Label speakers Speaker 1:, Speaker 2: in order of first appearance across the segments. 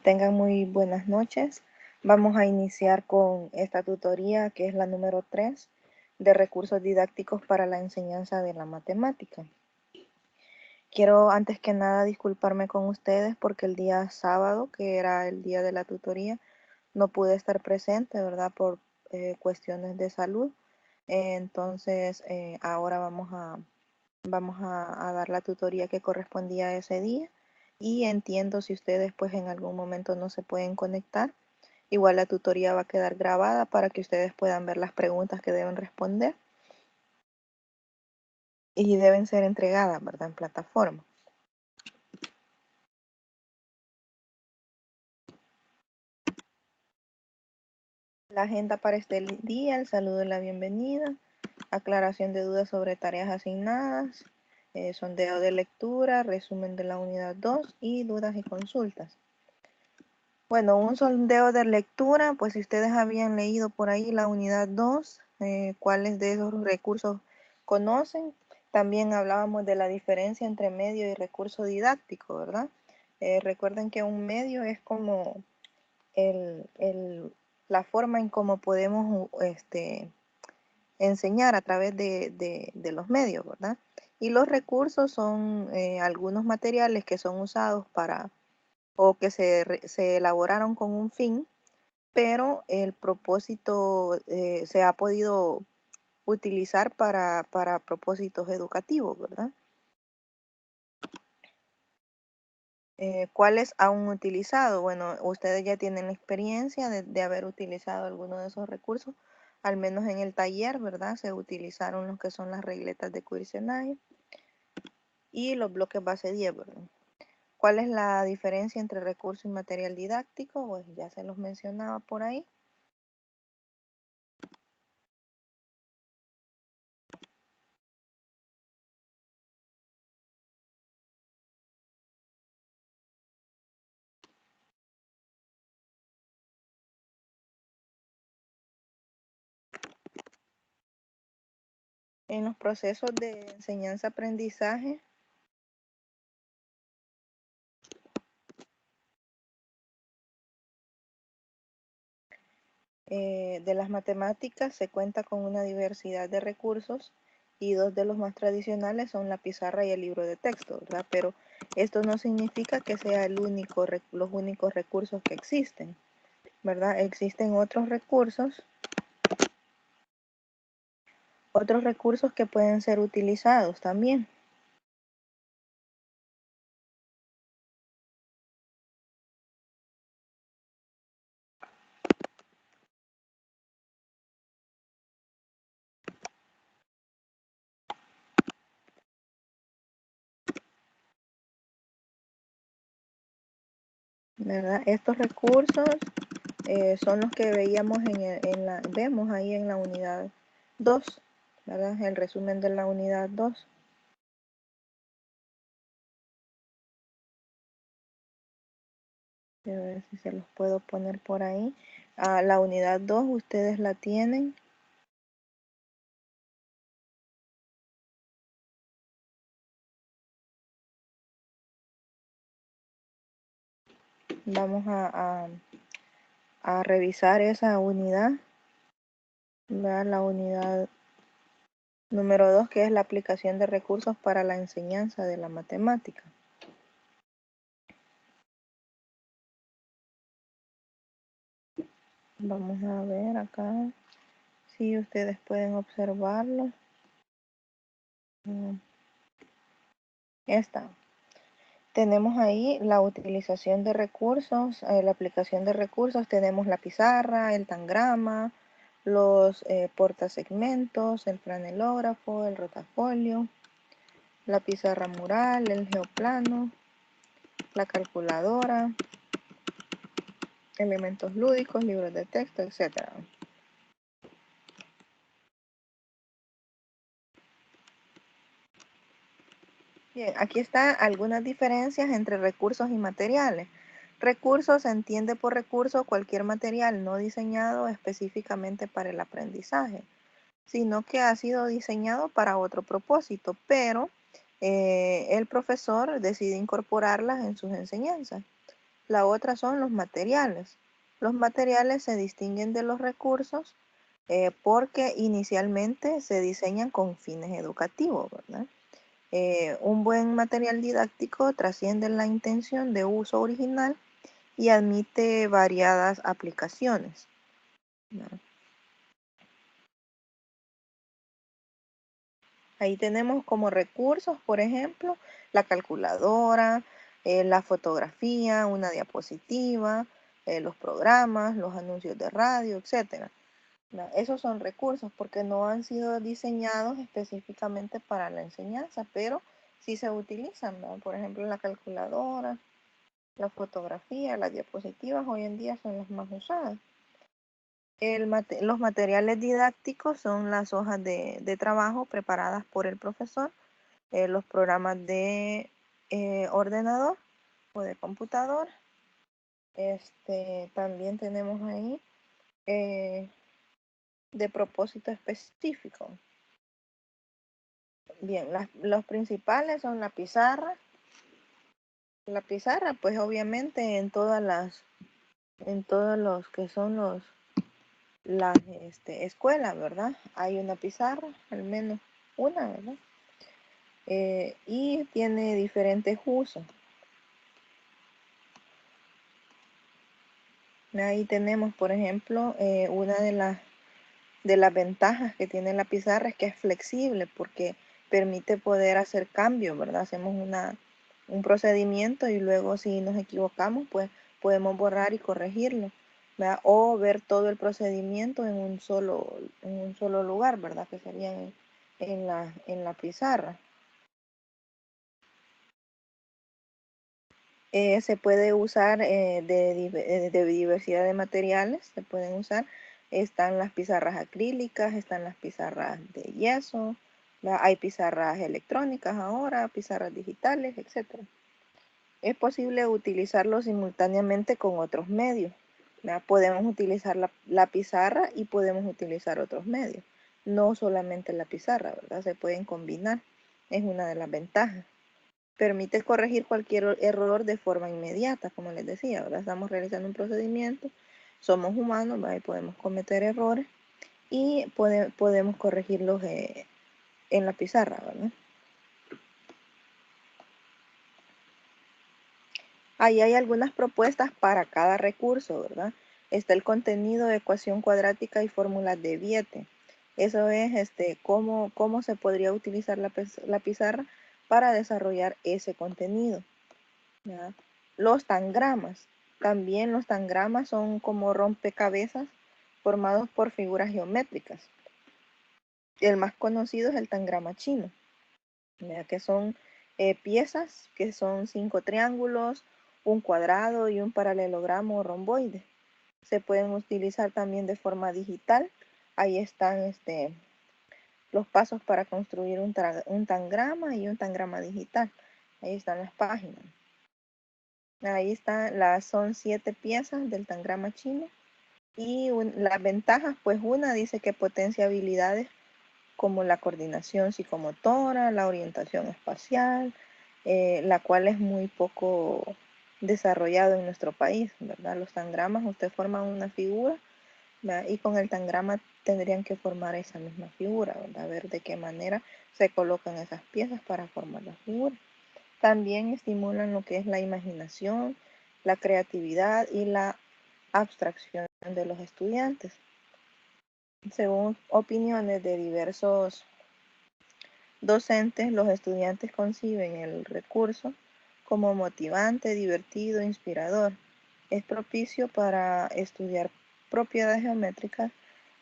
Speaker 1: Tengan muy buenas noches. Vamos a iniciar con esta tutoría que es la número 3 de recursos didácticos para la enseñanza de la matemática. Quiero antes que nada disculparme con ustedes porque el día sábado, que era el día de la tutoría, no pude estar presente, ¿verdad? Por cuestiones de salud. Entonces, ahora vamos a dar la tutoría que correspondía a ese día y entiendo si ustedes pues en algún momento no se pueden conectar. Igual la tutoría va a quedar grabada para que ustedes puedan ver las preguntas que deben responder y deben ser entregadas, ¿verdad? En plataforma. La agenda para este día, el saludo y la bienvenida, aclaración de dudas sobre tareas asignadas, sondeo de lectura, resumen de la unidad 2 y dudas y consultas. Bueno, un sondeo de lectura, pues si ustedes habían leído por ahí la unidad 2, cuáles de esos recursos conocen. También hablábamos de la diferencia entre medio y recurso didáctico, ¿verdad? Recuerden que un medio es como la forma en cómo podemos enseñar a través de los medios, ¿verdad? Y los recursos son algunos materiales que son usados para o que se elaboraron con un fin, pero el propósito se ha podido utilizar para propósitos educativos, ¿verdad? ¿Cuáles han utilizado? Bueno, ustedes ya tienen la experiencia de haber utilizado alguno de esos recursos, al menos en el taller, ¿verdad? Se utilizaron los que son las regletas de Kurzgesagt y los bloques base 10, ¿verdad? ¿Cuál es la diferencia entre recurso y material didáctico? Pues ya se los mencionaba por ahí. En los procesos de enseñanza-aprendizaje, de las matemáticas se cuenta con una diversidad de recursos y dos de los más tradicionales son la pizarra y el libro de texto, ¿verdad? Pero esto no significa que sea los únicos recursos que existen, ¿verdad? Existen otros recursos que pueden ser utilizados también. ¿Verdad? Estos recursos son los que veíamos vemos ahí en la unidad 2, ¿verdad? El resumen de la unidad 2. A ver si se los puedo poner por ahí. La unidad 2 ustedes la tienen. Vamos a revisar esa unidad, ¿verdad? La unidad número 2, que es la aplicación de recursos para la enseñanza de la matemática. Vamos a ver acá si ustedes pueden observarlo. Esta. Tenemos ahí la utilización de recursos, la aplicación de recursos. Tenemos la pizarra, el tangrama, los portasegmentos, el franelógrafo, el rotafolio, la pizarra mural, el geoplano, la calculadora, elementos lúdicos, libros de texto, etc. Bien, aquí están algunas diferencias entre recursos y materiales. Recursos se entiende por recurso cualquier material no diseñado específicamente para el aprendizaje, sino que ha sido diseñado para otro propósito, pero el profesor decide incorporarlas en sus enseñanzas. La otra son los materiales. Los materiales se distinguen de los recursos porque inicialmente se diseñan con fines educativos, ¿verdad? Un buen material didáctico trasciende la intención de uso original y admite variadas aplicaciones, ¿no? Ahí tenemos como recursos, por ejemplo, la calculadora, la fotografía, una diapositiva, los programas, los anuncios de radio, etcétera. ¿No? Esos son recursos porque no han sido diseñados específicamente para la enseñanza, pero sí se utilizan, ¿no? Por ejemplo, la calculadora, la fotografía, las diapositivas hoy en día son las más usadas. Los materiales didácticos son las hojas de trabajo preparadas por el profesor, los programas de ordenador o de computadora. También tenemos ahí eh, de propósito específico. Bien, los principales son la pizarra. La pizarra, pues obviamente en todos los que son las escuelas, ¿verdad? Hay una pizarra, al menos una, ¿verdad? Y tiene diferentes usos. Ahí tenemos, por ejemplo, una de las ventajas que tiene la pizarra es que es flexible porque permite poder hacer cambios, ¿verdad? Hacemos un procedimiento y luego si nos equivocamos, pues podemos borrar y corregirlo, ¿verdad? O ver todo el procedimiento en un solo lugar, ¿verdad? Que sería en la pizarra. Se puede usar de diversidad de materiales, se pueden usar. Están las pizarras acrílicas, están las pizarras de yeso, hay pizarras electrónicas ahora, pizarras digitales, etc. Es posible utilizarlo simultáneamente con otros medios, ¿verdad? Podemos utilizar la pizarra y podemos utilizar otros medios, no solamente la pizarra, ¿verdad? Se pueden combinar, es una de las ventajas. Permite corregir cualquier error de forma inmediata, como les decía, ahora estamos realizando un procedimiento, somos humanos, ¿va? Y podemos cometer errores y podemos corregirlos en la pizarra, ¿verdad? Ahí hay algunas propuestas para cada recurso, ¿verdad? Está el contenido de ecuación cuadrática y fórmulas de Viete. Eso es cómo se podría utilizar la pizarra para desarrollar ese contenido, ¿verdad? Los tangramas. También los tangramas son como rompecabezas formados por figuras geométricas. El más conocido es el tangrama chino, ¿verdad? Que son piezas que son 5 triángulos, un cuadrado y un paralelogramo o romboide. Se pueden utilizar también de forma digital. Ahí están los pasos para construir un tangrama y un tangrama digital. Ahí están las páginas. Ahí están, son 7 piezas del tangrama chino. Y las ventajas, pues una dice que potencia habilidades como la coordinación psicomotora, la orientación espacial, la cual es muy poco desarrollado en nuestro país, ¿verdad? Los tangramas, usted forma una figura, ¿verdad? Y con el tangrama tendrían que formar esa misma figura, ¿verdad? A ver de qué manera se colocan esas piezas para formar la figura. También estimulan lo que es la imaginación, la creatividad y la abstracción de los estudiantes. Según opiniones de diversos docentes, los estudiantes conciben el recurso como motivante, divertido, inspirador. Es propicio para estudiar propiedades geométricas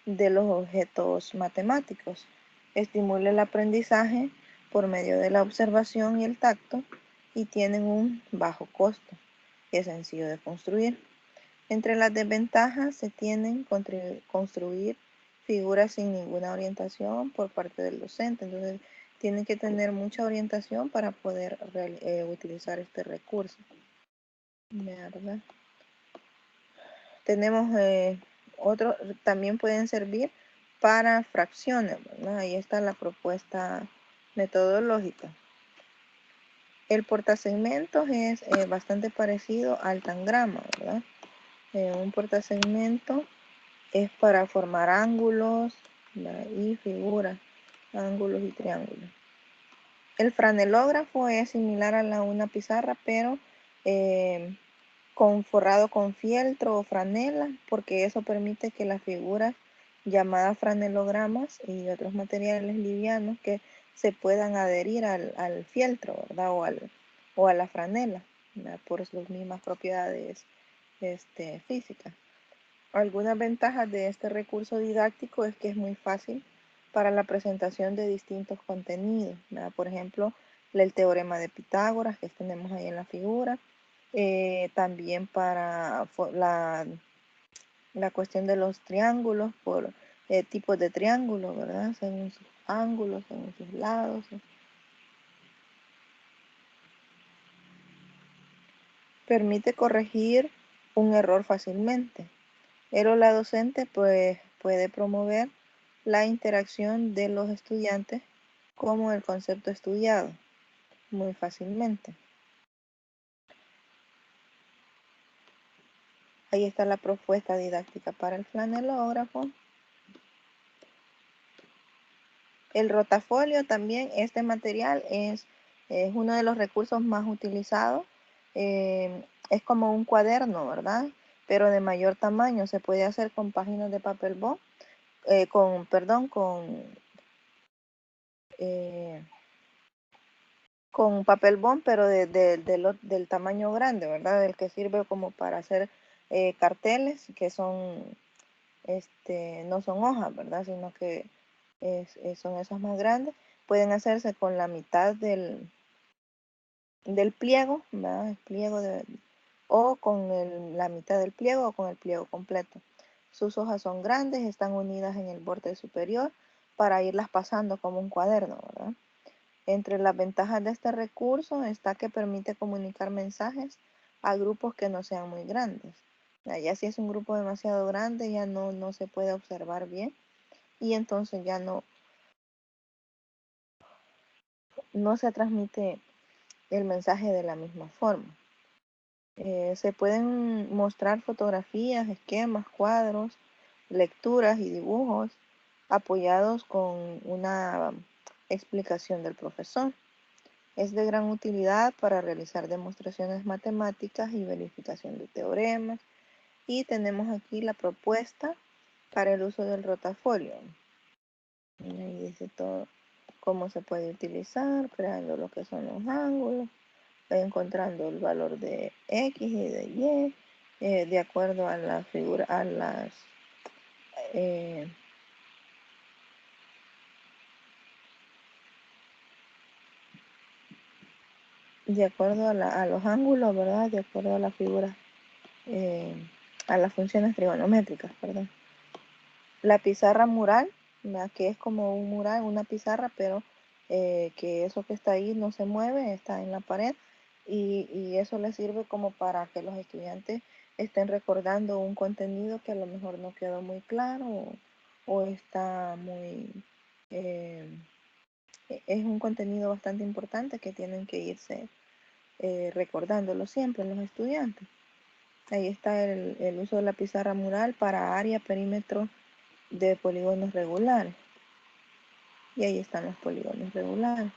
Speaker 1: de los objetos matemáticos. Estimula el aprendizaje por medio de la observación y el tacto y tienen un bajo costo. Es sencillo de construir. Entre las desventajas se tienen construir figuras sin ninguna orientación por parte del docente. Entonces, tienen que tener mucha orientación para poder utilizar este recurso, ¿verdad? Tenemos otros, también pueden servir para fracciones, ¿verdad? Ahí está la propuesta metodológica. El portasegmentos es bastante parecido al tangrama, ¿verdad? Un portasegmento es para formar ángulos, ¿verdad? Y figuras, ángulos y triángulos. El franelógrafo es similar a una pizarra, pero forrado con fieltro o franela, porque eso permite que las figuras llamadas franelogramas y otros materiales livianos que se puedan adherir al fieltro, ¿verdad? O a la franela, ¿verdad? Por sus mismas propiedades físicas. Algunas ventajas de este recurso didáctico es que es muy fácil para la presentación de distintos contenidos, ¿verdad? Por ejemplo, el teorema de Pitágoras que tenemos ahí en la figura, también para la cuestión de los triángulos por tipos de triángulos, ¿verdad? Según sus ángulos, según sus lados. Permite corregir un error fácilmente. El o la docente pues, puede promover la interacción de los estudiantes con el concepto estudiado muy fácilmente. Ahí está la propuesta didáctica para el flanelógrafo. El rotafolio también, este material es uno de los recursos más utilizados. Es como un cuaderno, ¿verdad? Pero de mayor tamaño. Se puede hacer con páginas de papel bond, con papel bond, pero del tamaño grande, ¿verdad? Del que sirve como para hacer carteles, que son, no son hojas, ¿verdad? Sino que son esos más grandes. Pueden hacerse con la mitad del pliego, ¿verdad? El pliego o con la mitad del pliego o con el pliego completo. Sus hojas son grandes, están unidas en el borde superior para irlas pasando como un cuaderno, ¿verdad? Entre las ventajas de este recurso está que permite comunicar mensajes a grupos que no sean muy grandes. Ya si es un grupo demasiado grande ya no se puede observar bien y entonces ya no se transmite el mensaje de la misma forma. Se pueden mostrar fotografías, esquemas, cuadros, lecturas y dibujos apoyados con una explicación del profesor. Es de gran utilidad para realizar demostraciones matemáticas y verificación de teoremas. Y tenemos aquí la propuesta para el uso del rotafolio. Y ahí dice todo cómo se puede utilizar, creando lo que son los ángulos, encontrando el valor de X y de Y, de acuerdo a la figura, eh, de acuerdo a los ángulos, ¿verdad? De acuerdo a la figura, eh, a las funciones trigonométricas, perdón. La pizarra mural, que es como un mural, una pizarra, pero que eso que está ahí no se mueve, está en la pared y eso le sirve como para que los estudiantes estén recordando un contenido que a lo mejor no quedó muy claro o está muy... eh, es un contenido bastante importante que tienen que irse recordándolo siempre los estudiantes. Ahí está el uso de la pizarra mural para área, perímetro de polígonos regulares. Y ahí están los polígonos regulares.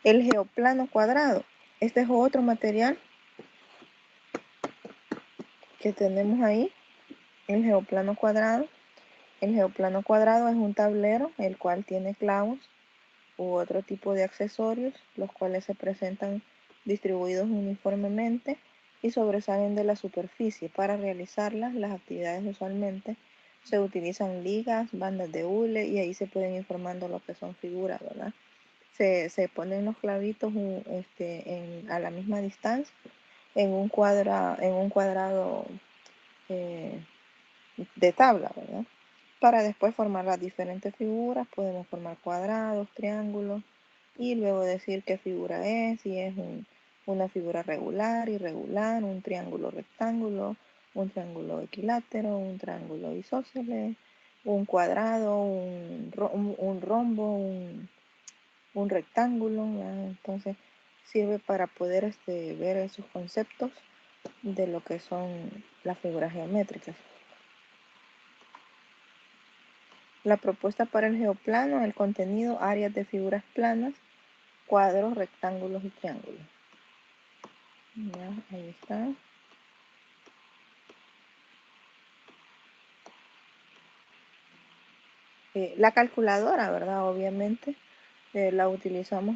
Speaker 1: El geoplano cuadrado. Este es otro material que tenemos ahí. El geoplano cuadrado. El geoplano cuadrado es un tablero el cual tiene clavos u otro tipo de accesorios, los cuales se presentan distribuidos uniformemente y sobresalen de la superficie. Para realizarlas, las actividades usualmente se utilizan ligas, bandas de hule y ahí se pueden ir formando lo que son figuras, ¿verdad? Se ponen los clavitos a la misma distancia en un cuadrado eh, de tabla, ¿verdad? Para después formar las diferentes figuras, podemos formar cuadrados, triángulos y luego decir qué figura es, si es una figura regular, irregular, un triángulo rectángulo, un triángulo equilátero, un triángulo isósceles, un cuadrado, un rombo, un rectángulo, ¿verdad? Entonces sirve para poder ver esos conceptos de lo que son las figuras geométricas. La propuesta para el geoplano, el contenido, áreas de figuras planas, cuadros, rectángulos y triángulos. Ya, ahí está. La calculadora, ¿verdad? Obviamente la utilizamos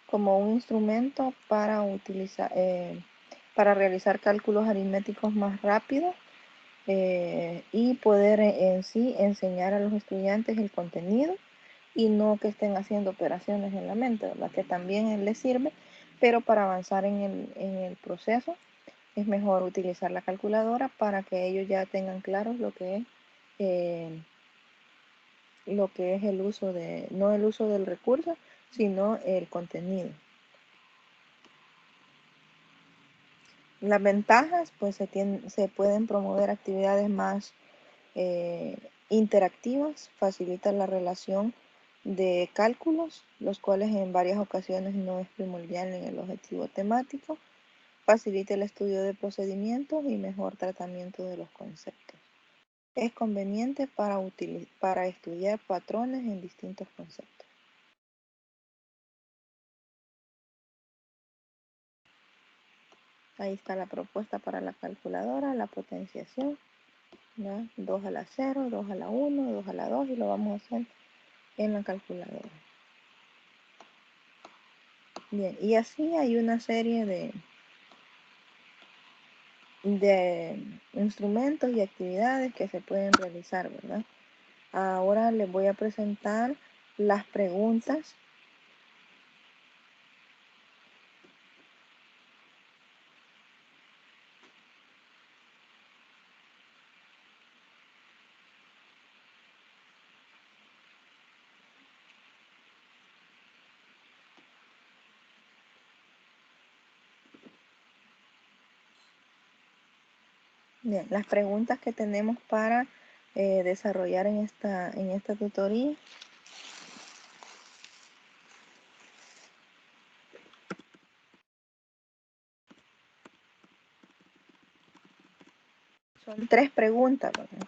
Speaker 1: como un instrumento para realizar cálculos aritméticos más rápidos y poder en sí enseñar a los estudiantes el contenido y no que estén haciendo operaciones en la mente, ¿verdad? Que también les sirve, pero para avanzar en el proceso es mejor utilizar la calculadora para que ellos ya tengan claro eh, lo que es el uso no el uso del recurso, sino el contenido. Las ventajas, pues se pueden promover actividades más interactivas, facilitan la relación de cálculos, los cuales en varias ocasiones no es primordial en el objetivo temático, facilita el estudio de procedimientos y mejor tratamiento de los conceptos. Es conveniente para estudiar patrones en distintos conceptos. Ahí está la propuesta para la calculadora, la potenciación, ¿ya? 2 a la 0, 2 a la 1, 2 a la 2 y lo vamos a hacer en la calculadora. Bien, y así hay una serie de instrumentos y actividades que se pueden realizar, ¿verdad? Ahora les voy a presentar las preguntas. Bien, las preguntas que tenemos para desarrollar en esta tutoría. Son 3 preguntas, ¿verdad?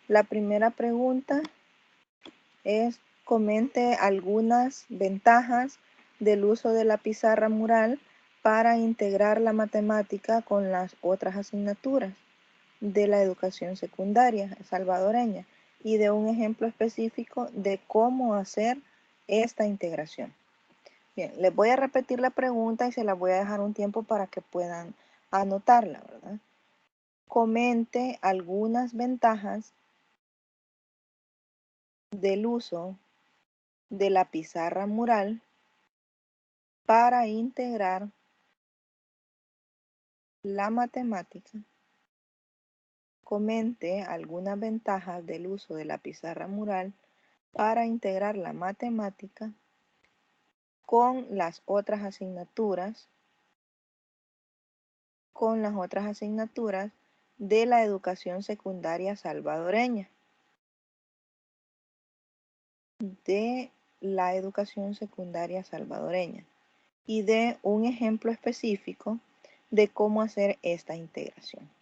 Speaker 1: La primera pregunta es: comente algunas ventajas del uso de la pizarra mural para integrar la matemática con las otras asignaturas de la educación secundaria salvadoreña y de un ejemplo específico de cómo hacer esta integración. Bien, les voy a repetir la pregunta y se la voy a dejar un tiempo para que puedan anotarla, ¿verdad? Comente algunas ventajas del uso de la pizarra mural para integrar la matemática. Comente algunas ventajas del uso de la pizarra mural para integrar la matemática con las otras asignaturas de la educación secundaria salvadoreña. Y de un ejemplo específico de cómo hacer esta integración.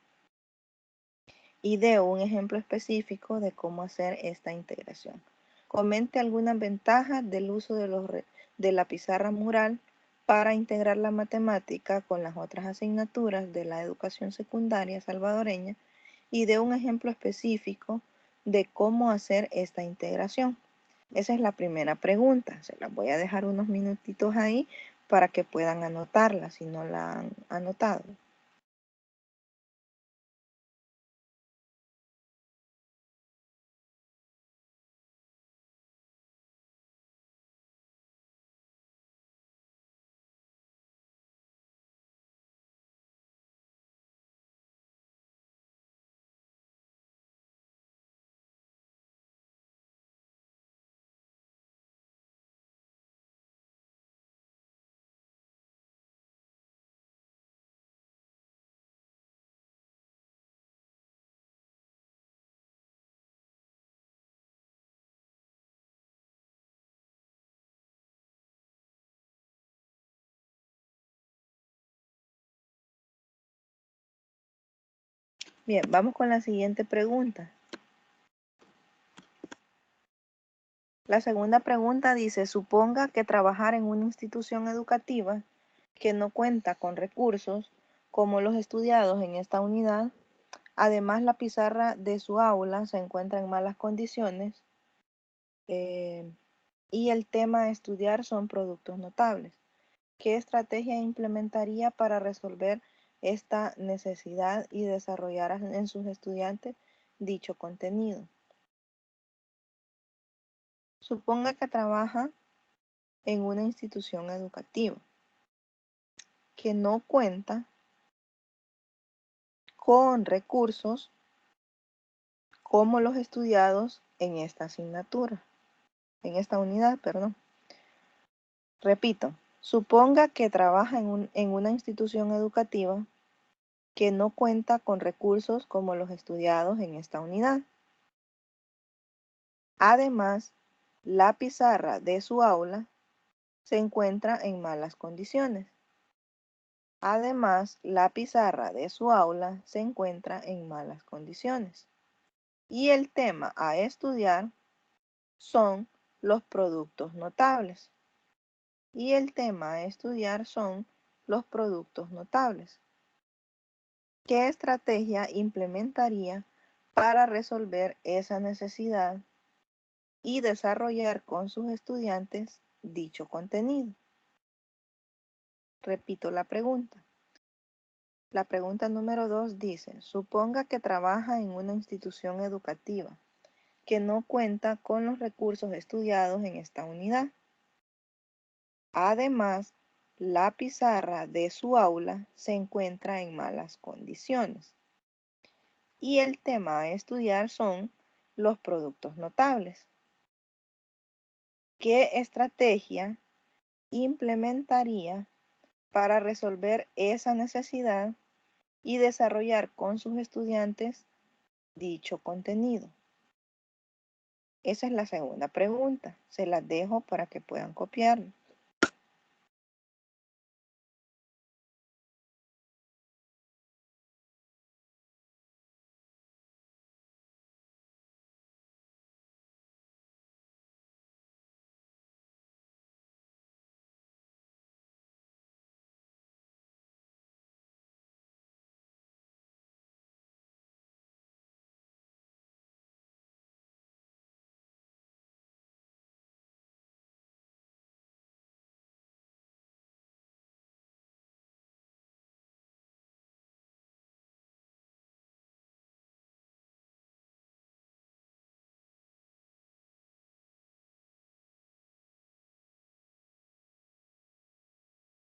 Speaker 1: Comente algunas ventajas del uso de la pizarra mural para integrar la matemática con las otras asignaturas de la educación secundaria salvadoreña y de un ejemplo específico de cómo hacer esta integración. Esa es la primera pregunta. Se las voy a dejar unos minutitos ahí para que puedan anotarla si no la han anotado. Bien, vamos con la siguiente pregunta. La segunda pregunta dice, suponga que trabajar en una institución educativa que no cuenta con recursos como los estudiados en esta unidad. Además, la pizarra de su aula se encuentra en malas condiciones y el tema a estudiar son productos notables. ¿Qué estrategia implementaría para resolver esta necesidad y desarrollar en sus estudiantes dicho contenido? Suponga que trabaja en una institución educativa que no cuenta con recursos como los estudiados en esta asignatura, en esta unidad, perdón. Repito, suponga que trabaja en una institución educativa que no cuenta con recursos como los estudiados en esta unidad. Además, la pizarra de su aula se encuentra en malas condiciones. Además, la pizarra de su aula se encuentra en malas condiciones. Y el tema a estudiar son los productos notables. Y el tema a estudiar son los productos notables. ¿Qué estrategia implementaría para resolver esa necesidad y desarrollar con sus estudiantes dicho contenido? Repito la pregunta. La pregunta número 2 dice, suponga que trabaja en una institución educativa que no cuenta con los recursos estudiados en esta unidad. Además, la pizarra de su aula se encuentra en malas condiciones. Y el tema a estudiar son los productos notables. ¿Qué estrategia implementaría para resolver esa necesidad y desarrollar con sus estudiantes dicho contenido? Esa es la segunda pregunta. Se las dejo para que puedan copiarlo.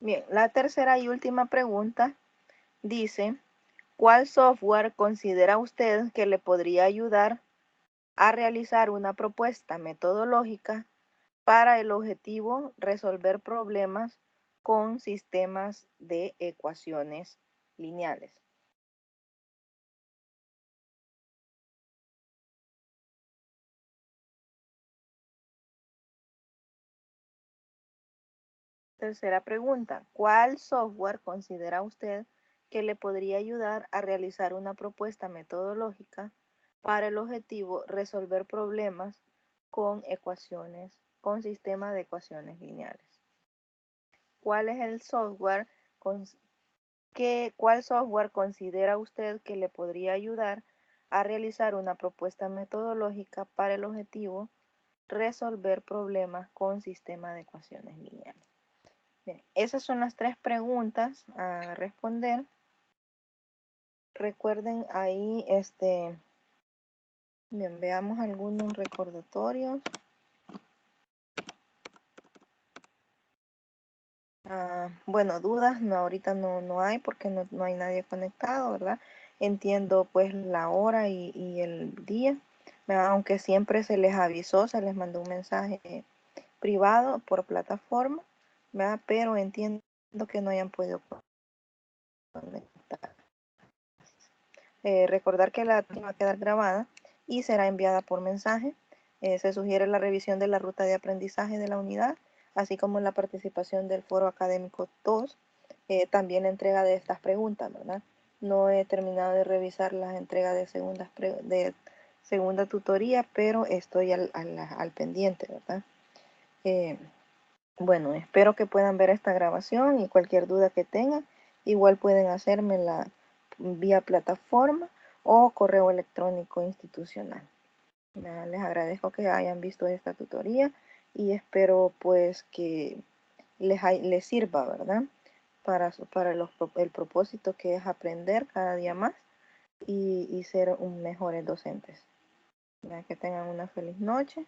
Speaker 1: Bien, la tercera y última pregunta dice, ¿cuál software considera usted que le podría ayudar a realizar una propuesta metodológica para el objetivo resolver problemas con sistemas de ecuaciones lineales? Tercera pregunta, ¿cuál software considera usted que le podría ayudar a realizar una propuesta metodológica para el objetivo resolver problemas con ecuaciones, con sistemas de ecuaciones lineales? ¿Cuál es el software cuál software considera usted que le podría ayudar a realizar una propuesta metodológica para el objetivo resolver problemas con sistemas de ecuaciones lineales? Bien, esas son las tres preguntas a responder. Recuerden ahí, bien, veamos algunos recordatorios. Bueno, dudas, no, ahorita no hay porque no hay nadie conectado, ¿verdad? Entiendo pues la hora y el día, ¿verdad? Aunque siempre se les avisó, se les mandó un mensaje privado por plataforma, ¿verdad? Pero entiendo que no hayan podido conectar. Recordar que la va a quedar grabada y será enviada por mensaje. Se sugiere la revisión de la ruta de aprendizaje de la unidad, así como la participación del foro académico 2, también la entrega de estas preguntas, ¿verdad? No he terminado de revisar las entregas de segunda tutoría, pero estoy al pendiente, ¿verdad? Eh, bueno, espero que puedan ver esta grabación y cualquier duda que tengan, igual pueden hacérmela vía plataforma o correo electrónico institucional. Les agradezco que hayan visto esta tutoría y espero pues que les sirva, ¿verdad? Para el propósito que es aprender cada día más y ser mejores docentes. Que tengan una feliz noche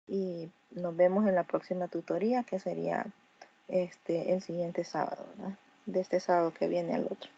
Speaker 1: y nos vemos en la próxima tutoría que sería el siguiente sábado, ¿verdad? De este sábado que viene al otro.